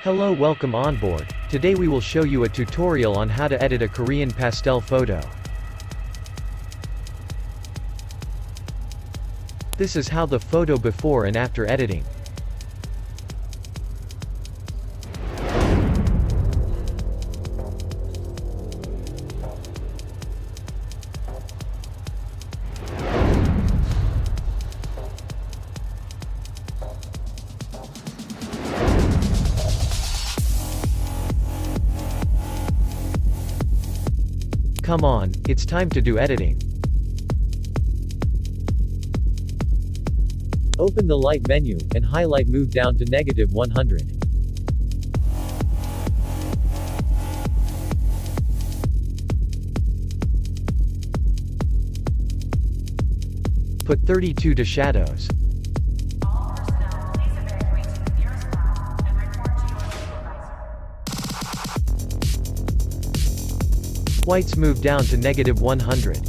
Hello, welcome on board. Today we will show you a tutorial on how to edit a Korean pastel photo. This is how the photo before and after editing. Come on, it's time to do editing. Open the light menu, and highlight move down to -100. Put 32 to shadows. All personnel, please evacuate to the nearest lab and report to your supervisor. Whites move down to -100.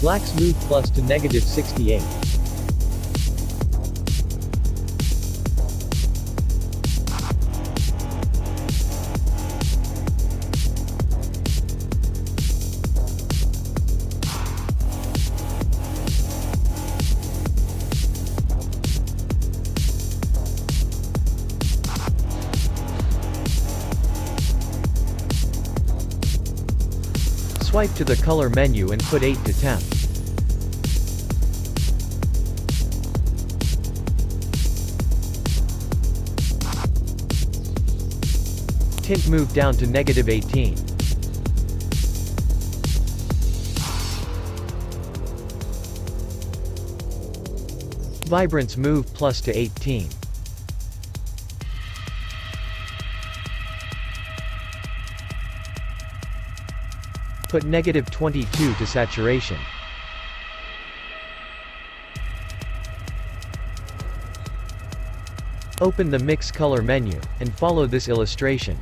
Blacks move plus to -68. Swipe to the color menu and put 8 to temp. Tint move down to -18. Vibrance move plus to 18. Put -22 to saturation. Open the Mix Color menu, and follow this illustration.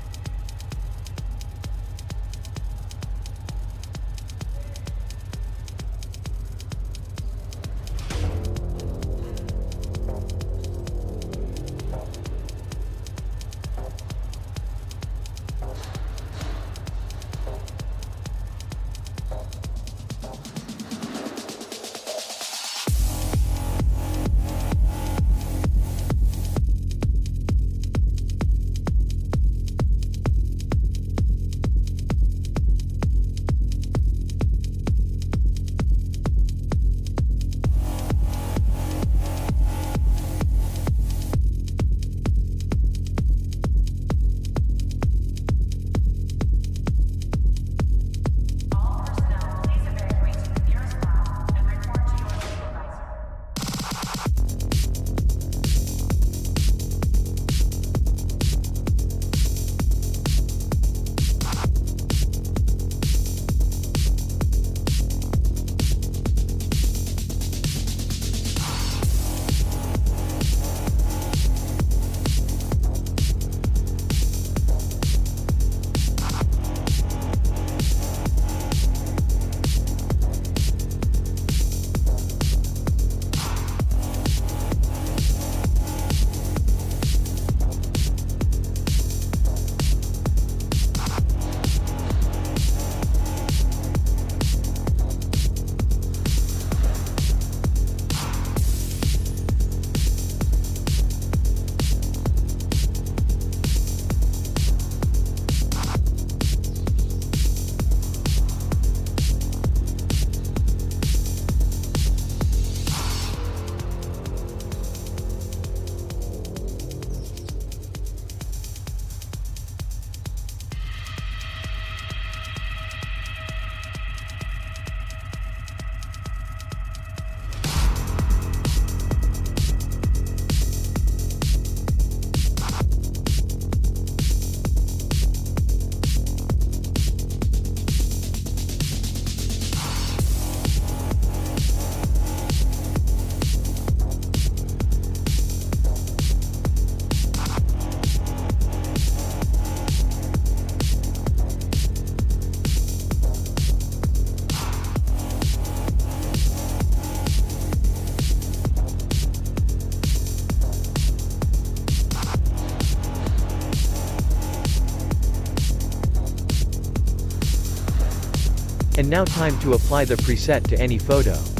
And now time to apply the preset to any photo.